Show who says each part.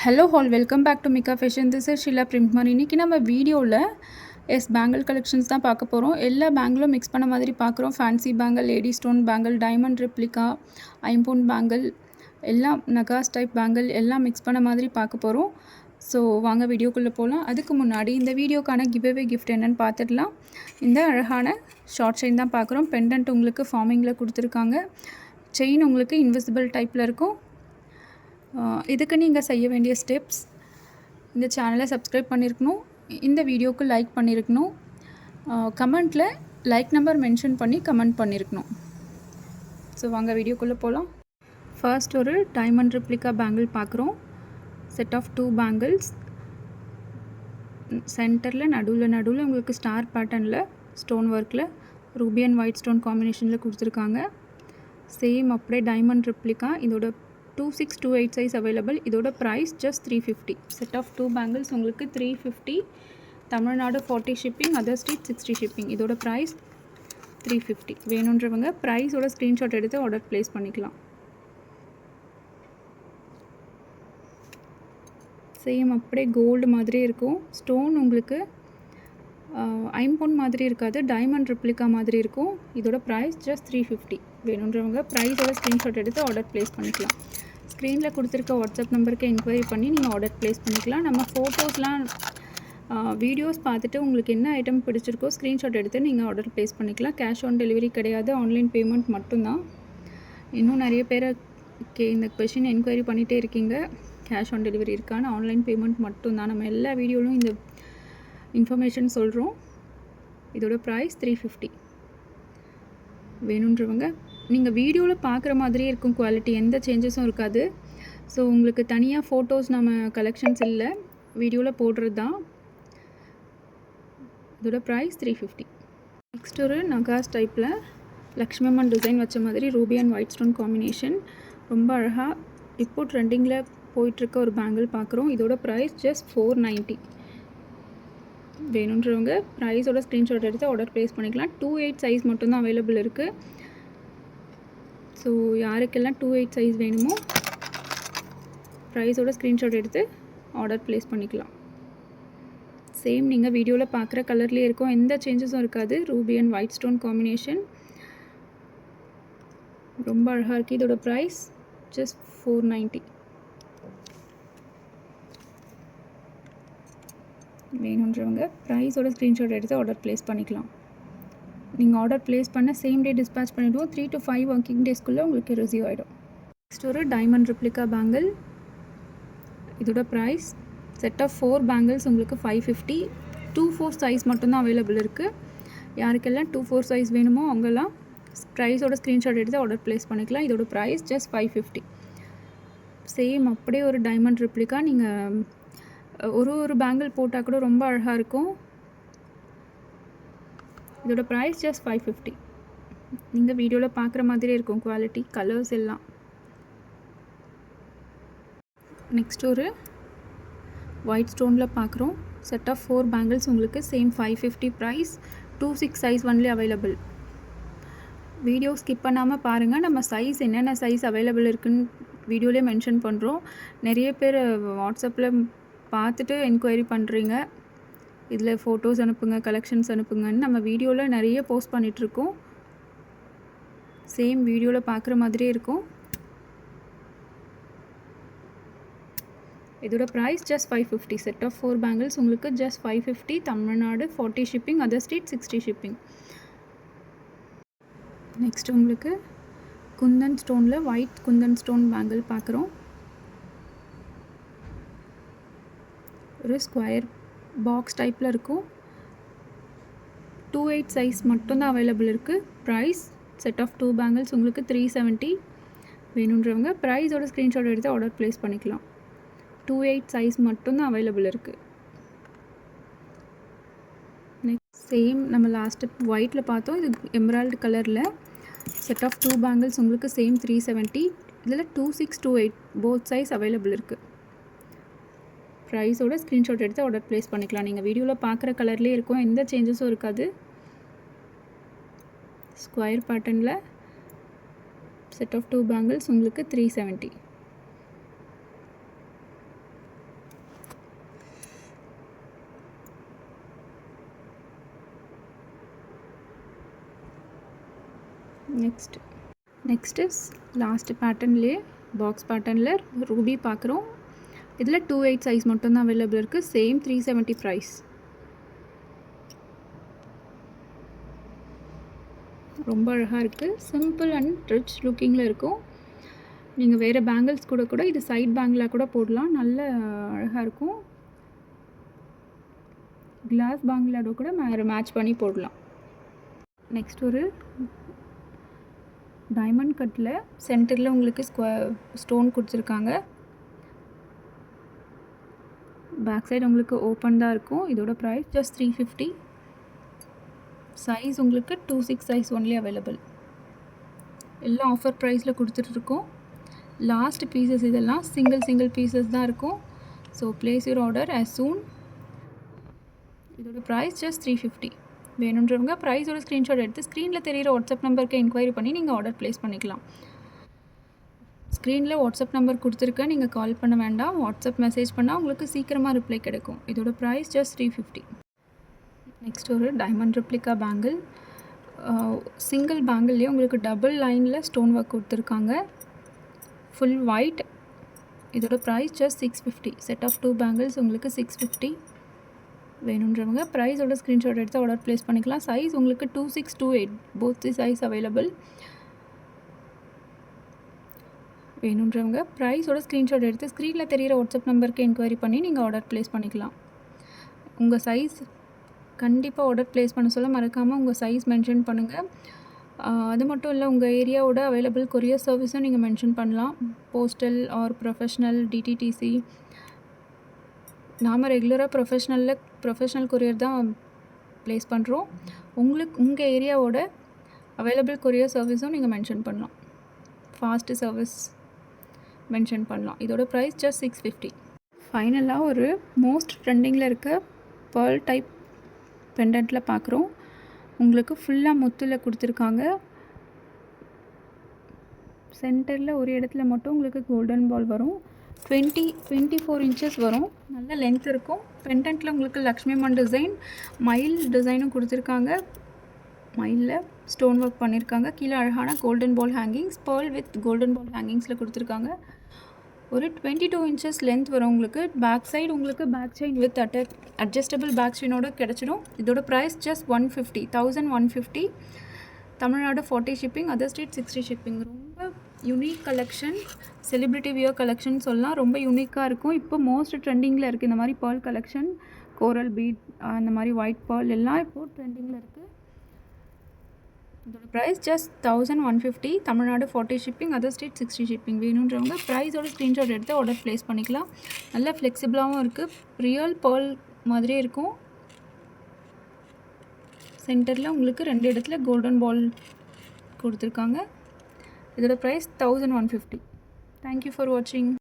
Speaker 1: Hello all welcome back to Mika fashion. This is Sheela பிரிண்ட்மார். இன்றைக்கி நம்ம வீடியோவில் பேங்கிள் கலெக்ஷன்ஸ் தான் பார்க்க போகிறோம். எல்லா பேங்கிளும் மிக்ஸ் பண்ண மாதிரி பார்க்குறோம். Fancy bangle, lady stone bangle, diamond replica, ஐம்பொன் பேங்கிள், எல்லாம் நகாஸ் டைப் பேங்கிள் எல்லாம் மிக்ஸ் பண்ண மாதிரி பார்க்க போகிறோம். ஸோ வாங்க வீடியோக்குள்ளே போகலாம். அதுக்கு முன்னாடி இந்த வீடியோக்கான கிவ்அவே கிஃப்ட் என்னென்னு பார்த்துடலாம். இந்த அழகான ஷார்ட் செயின் தான் பார்க்குறோம். பெண்டன்ட் உங்களுக்கு ஃபார்மிங்கில் கொடுத்துருக்காங்க. செயின் உங்களுக்கு இன்விசிபிள் டைப்பில் இருக்கும். இதுக்கு நீங்கள் செய்ய வேண்டிய ஸ்டெப்ஸ், இந்த சேனலை சப்ஸ்கிரைப் பண்ணியிருக்கணும், இந்த வீடியோவுக்கு லைக் பண்ணியிருக்கணும், கமெண்ட்டில் லைக் நம்பர் மென்ஷன் பண்ணி கமெண்ட் பண்ணியிருக்கணும். ஸோ வாங்க வீடியோக்குள்ளே போகலாம். ஃபர்ஸ்ட் ஒரு டைமண்ட் ரெப்ளிகா பேங்கிள் பார்க்குறோம். Set of 2 bangles. சென்டரில் நடுவில் உங்களுக்கு ஸ்டார் பேட்டர்னில் ஸ்டோன் ஒர்க்கில் ரூபி அண்ட் ஒயிட் ஸ்டோன் காம்பினேஷனில் கொடுத்துருக்காங்க. சேம் அப்படியே டைமண்ட் ரெப்ளிகா. இதோட 2628 சைஸ் அவைலபிள். இதோட price just 350. Set of 2 bangles உங்களுக்கு 350. Tamil Nadu 40 shipping, other state 60 shipping. இதோட ப்ரைஸ் 350. வேணுன்றவங்க ப்ரைஸோட ஸ்க்ரீன்ஷாட் எடுத்து ஆர்டர் ப்ளேஸ் பண்ணிக்கலாம். சேம் அப்படியே கோல்டு மாதிரி இருக்கும். ஸ்டோன் உங்களுக்கு ஐம்பொன் மாதிரி இருக்காது, டைமண்ட் ரெப்ளிகா மாதிரி இருக்கும். இதோட ப்ரைஸ் ஜஸ்ட் 350. வேணுன்றவங்க ப்ரைஸோட ஸ்க்ரீன்ஷாட் எடுத்து ஆர்டர் ப்ளேஸ் பண்ணிக்கலாம். ஸ்க்ரீனில் கொடுத்துருக்க வாட்ஸ்அப் நம்பருக்கு என்கொயரி பண்ணி நீங்கள் ஆர்டர் ப்ளேஸ் பண்ணிக்கலாம். நம்ம ஃபோட்டோஸ்லாம் வீடியோஸ் பார்த்துட்டு உங்களுக்கு என்ன ஐட்டம் பிடிச்சிருக்கோ ஸ்க்ரீன்ஷாட் எடுத்து நீங்கள் ஆர்டர் ப்ளேஸ் பண்ணிக்கலாம். கேஷ் ஆன் டெலிவரி கிடையாது, ஆன்லைன் பேமெண்ட் மட்டும்தான். இன்னும் நிறைய பேர் இந்த கொஷின் என்கொயரி பண்ணிகிட்டே இருக்கீங்க. கேஷ் ஆன் டெலிவரி இருக்கான்னு. ஆன்லைன் பேமெண்ட் மட்டும்தான். நம்ம எல்லா வீடியோவிலும் இந்த இன்ஃபர்மேஷன் சொல்கிறோம். இதோட ப்ரைஸ் 350. வேணுன்றவங்க நீங்கள் வீடியோவில் பார்க்குற மாதிரியே இருக்கும் குவாலிட்டி, எந்த சேஞ்சஸும் இருக்காது. ஸோ உங்களுக்கு தனியாக ஃபோட்டோஸ் நம்ம கலெக்ஷன்ஸ் இல்லை, வீடியோவில் போடுறது தான். இதோட ப்ரைஸ் 350. நெக்ஸ்ட் ஒரு நகாஸ் டைப்பில் லக்ஷ்மி அம்மன் டிசைன் வச்ச மாதிரி Ruby and white stone combination. ரொம்ப அழகாக இப்போ ட்ரெண்டிங்கில் போயிட்டுருக்க ஒரு பேங்கிள் பார்க்குறோம். இதோட ப்ரைஸ் ஜஸ்ட் 490. வேணுன்றவங்க ப்ரைஸோட ஸ்க்ரீன்ஷாட் எடுத்து ஆர்டர் ப்ளேஸ் பண்ணிக்கலாம். 28 சைஸ் மட்டும்தான் அவைலபிள் இருக்குது. ஸோ யாருக்கெல்லாம் 28 சைஸ் வேணுமோ ப்ரைஸோட ஸ்க்ரீன்ஷாட் எடுத்து ஆர்டர் ப்ளேஸ் பண்ணிக்கலாம். சேம் நீங்கள் வீடியோவில் பார்க்குற கலர்லேயே இருக்கும், எந்த சேஞ்சஸும் இருக்காது. Ruby and white stone combination ரொம்ப அழகாக இருக்குது. இதோட ப்ரைஸ் ஜஸ்ட் 490. வேணுன்றவங்க ப்ரைஸோட ஸ்க்ரீன்ஷாட் எடுத்து ஆர்டர் ப்ளேஸ் பண்ணிக்கலாம். நீங்கள் ஆர்டர் ப்ளேஸ் பண்ண சேம் டே டிஸ்பேச் பண்ணிவிடுவோம். 3 to 5 ஒர்க்கிங் டேஸ்க்குள்ளே உங்களுக்கு ரிசீவ் ஆகிடும். நெக்ஸ்ட் ஒரு டைமண்ட் ரெப்ளிகா பேங்கிள். இதோட ப்ரைஸ் செட் ஆஃப் 4 பேங்கிள்ஸ் உங்களுக்கு 550. 24 சைஸ் மட்டும்தான் அவைலபிள் இருக்குது. யாருக்கெல்லாம் 24 சைஸ் வேணுமோ அவங்கெல்லாம் ப்ரைஸோட ஸ்க்ரீன்ஷாட் எடுத்து ஆர்டர் ப்ளேஸ் பண்ணிக்கலாம். இதோட ப்ரைஸ் ஜஸ்ட் 550. சேம் அப்படியே ஒரு டைமண்ட் ரெப்ளிகா. நீங்கள் ஒரு பேங்கிள் போட்டால் கூட ரொம்ப அழகாக இருக்கும். இதோட ப்ரைஸ் ஜஸ்ட் 550. நீங்கள் வீடியோவில் பார்க்குற மாதிரியே இருக்கும் குவாலிட்டி, கலர்ஸ் எல்லாம். நெக்ஸ்ட் ஒரு ஒயிட் ஸ்டோனில் பார்க்குறோம். செட் ஆஃப் 4 பேங்கிள்ஸ் உங்களுக்கு same 550 price. 26 size only available. Video skip பண்ணாமல் பாருங்கள். நம்ம சைஸ் என்னென்ன சைஸ் அவைலபிள் இருக்குதுன்னு வீடியோலேயே மென்ஷன் பண்ணுறோம். நிறைய பேர் வாட்ஸ்அப்பில் பார்த்துட்டு என்கொயரி பண்ணுறீங்க, இதில் ஃபோட்டோஸ் அனுப்புங்க, கலெக்ஷன்ஸ் அனுப்புங்கன்னு. நம்ம வீடியோவில் நிறைய போஸ்ட் பண்ணிகிட்ருக்கோம். சேம் வீடியோவில் பார்க்குற மாதிரியே இருக்கும். இதோட price just 550. Set of 4 bangles உங்களுக்கு just 550. Tamil Nadu 40 shipping, other state 60 shipping. Next உங்களுக்கு குந்தன் ஸ்டோனில் ஒயிட் குந்தன் ஸ்டோன் பேங்கிள் பார்க்குறோம். ஒரு ஸ்கொயர் பாக்ஸ் டைப்பில் இருக்கும். 28 சைஸ் மட்டும்தான் அவைலபிள் இருக்குது. ப்ரைஸ் செட் ஆஃப் 2 பேங்கிள்ஸ் உங்களுக்கு 370. வேணுன்றவங்க ப்ரைஸோட ஸ்க்ரீன்ஷாட் எடுத்து ஆர்டர் ப்ளேஸ் பண்ணிக்கலாம். 28 சைஸ் மட்டும்தான் அவைலபிள் இருக்குது. நெக்ஸ்ட் சேம் நம்ம லாஸ்ட்டு ஒயிட்டில் பார்த்தோம். இது எம்ரால்டு கலரில் செட் ஆஃப் 2 பேங்கிள்ஸ் உங்களுக்கு சேம் 370. இதில் 2628 போத் சைஸ் அவைலபிள் இருக்குது. ப்ரைஸோட ஸ்க்ரீன்ஷாட் எடுத்து ஆர்டர் ப்ளேஸ் பண்ணிக்கலாம். நீங்கள் வீடியோவில் பார்க்குற கலர்லேயே இருக்கும், எந்த சேஞ்சஸும் இருக்காது. ஸ்கொயர் பேட்டர்னில் செட் ஆஃப் 2 பேங்கிள்ஸ் உங்களுக்கு 370. நெக்ஸ்ட்டு லாஸ்ட் பேட்டர்ன்லேயே பாக்ஸ் பேட்டர்னில் ரூபி பார்க்குறோம். இதில் 2/8 சைஸ் மட்டும்தான் அவைலபிள் இருக்குது. Same 370 price. ரொம்ப அழகாக இருக்குது. சிம்பிள் அண்ட் ரிச் லுக்கிங்கில் இருக்கும். நீங்கள் வேறு பேங்கிள்ஸ் கூட இது சைட் பேங்கிளாக கூட போடலாம். நல்ல அழகாக இருக்கும். கிளாஸ் பேங்கிளோட கூட மேட்ச் பண்ணி போடலாம். நெக்ஸ்ட் ஒரு டைமண்ட் கட்டில் சென்டரில் உங்களுக்கு ஸ்டோன் கொடுத்துருக்காங்க. பேக் சைடு உங்களுக்கு ஓப்பன் தான் இருக்கும். இதோட ப்ரைஸ் ஜஸ்ட் 350. சைஸ் உங்களுக்கு 2/6 சைஸ் ஒன்லி அவைலபிள். எல்லாம் ஆஃபர் ப்ரைஸில் கொடுத்துட்ருக்கோம். லாஸ்ட் பீசஸ் இதெல்லாம் சிங்கிள் பீசஸ் தான் இருக்கும். So place your order as soon. இதோட ப்ரைஸ் ஜஸ்ட் 350. வேணுன்றவங்க ப்ரைஸோட ஸ்க்ரீன்ஷாட் எடுத்து ஸ்க்ரீனில் தெரிகிற வாட்ஸ்அப் நம்பருக்கு என்கொயரி பண்ணி நீங்கள் ஆர்டர் ப்ளேஸ் பண்ணிக்கலாம். ஸ்க்ரீனில் வாட்ஸ்அப் நம்பர் கொடுத்துருக்கேன். நீங்கள் கால் பண்ண வேண்டாம். வாட்ஸ்அப் மெசேஜ் பண்ணால் உங்களுக்கு சீக்கிரமாக ரிப்ளை கிடைக்கும். இதோட ப்ரைஸ் ஜஸ்ட் 350. நெக்ஸ்ட் ஒரு டைமண்ட் ரெப்ளிகா பேங்கிள். சிங்கிள் பேங்கிள்லேயே உங்களுக்கு டபுள் லைனில் ஸ்டோன் ஒர்க் கொடுத்துருக்காங்க. Full white. இதோட price just 650. Set of 2 bangles உங்களுக்கு 650. வேணுன்றவங்க ப்ரைஸோட ஸ்க்ரீன்ஷாட் எடுத்து ஆர்டர் ப்ளேஸ் பண்ணிக்கலாம். சைஸ் உங்களுக்கு 2/6, 2/8 போத் தி சைஸ் அவைலபிள். வேணுன்றவங்க ப்ரைஸோட ஸ்க்ரீன்ஷாட் எடுத்து ஸ்க்ரீனில் தெரிகிற வாட்ஸ்அப் நம்பருக்கு என்கொயரி பண்ணி நீங்கள் ஆர்டர் ப்ளேஸ் பண்ணிக்கலாம். உங்கள் சைஸ் கண்டிப்பாக ஆர்டர் ப்ளேஸ் பண்ண சொல்ல மறக்காமல் உங்கள் சைஸ் மென்ஷன் பண்ணுங்கள். அது மட்டும் இல்லை, உங்கள் ஏரியாவோட அவைலபிள் கொரியர் சர்வீஸும் நீங்கள் மென்ஷன் பண்ணலாம். Postal or professional, DTDC. நாம் ரெகுலராக ப்ரொஃபஷ்னல் கொரியர் தான் ப்ளேஸ் பண்ணுறோம். உங்கள் ஏரியாவோட அவைலபிள் கொரியர் சர்வீஸும் நீங்கள் மென்ஷன் பண்ணலாம். ஃபாஸ்ட்டு சர்வீஸ் மென்ஷன் பண்ணலாம். இதோட ப்ரைஸ் ஜஸ்ட் 650. ஃபைனலாக ஒரு மோஸ்ட் ட்ரெண்டிங்கில் இருக்க பேர்ல் டைப் பெண்டன்ட்டில் பார்க்குறோம். உங்களுக்கு ஃபுல்லாக முத்தில் கொடுத்துருக்காங்க. சென்டரில் ஒரு இடத்துல மட்டும் உங்களுக்கு கோல்டன் பால் வரும். 24 இன்ச்சஸ் வரும். நல்ல லென்த் இருக்கும். பெண்டன்ட்டில் உங்களுக்கு லக்ஷ்மி அம்மன் டிசைன், மயில் டிசைனும் கொடுத்துருக்காங்க. மயிலில் ஸ்டோன் ஒர்க் பண்ணியிருக்காங்க. கீழே அழகான golden ball hangings, pearl with golden ball ஹேங்கிங்ஸில் கொடுத்துருக்காங்க. ஒரு 22 இன்ச்சஸ் லென்த் வரும் உங்களுக்கு. பேக் சைடு உங்களுக்கு back chain with adjustable back chain கிடச்சிடும். இதோட price just 150. Tamil Nadu 40 shipping, other state 60 shipping. ரொம்ப unique collection, celebrity wear collection சொல்லலாம். ரொம்ப யூனிக்காக இருக்கும். இப்போ மோஸ்ட் ட்ரெண்டிங்கில் இருக்குது இந்த மாதிரி பேர்ல் கலெக்ஷன். கோரல் பீட், அந்த மாதிரி ஒயிட் பேர்ல் எல்லாம் இப்போது ட்ரெண்டிங்கில் இருக்குது. இதோட price just 1150. Tamil Nadu 40 shipping, other state 60 shipping. வேணுன்றவங்க ப்ரைஸோட ஸ்க்ரீன்ஷாட் எடுத்து ஆர்டர் ப்ளேஸ் பண்ணிக்கலாம். நல்லா ஃப்ளெக்சிபிளாகவும் இருக்குது. ரியல் பேர்ல் மாதிரியே இருக்கும். சென்டரில் உங்களுக்கு 2 இடத்துல கோல்டன் பால் கொடுத்துருக்காங்க. இதோட ப்ரைஸ் 1150. தேங்க்யூ ஃபார் வாட்சிங்.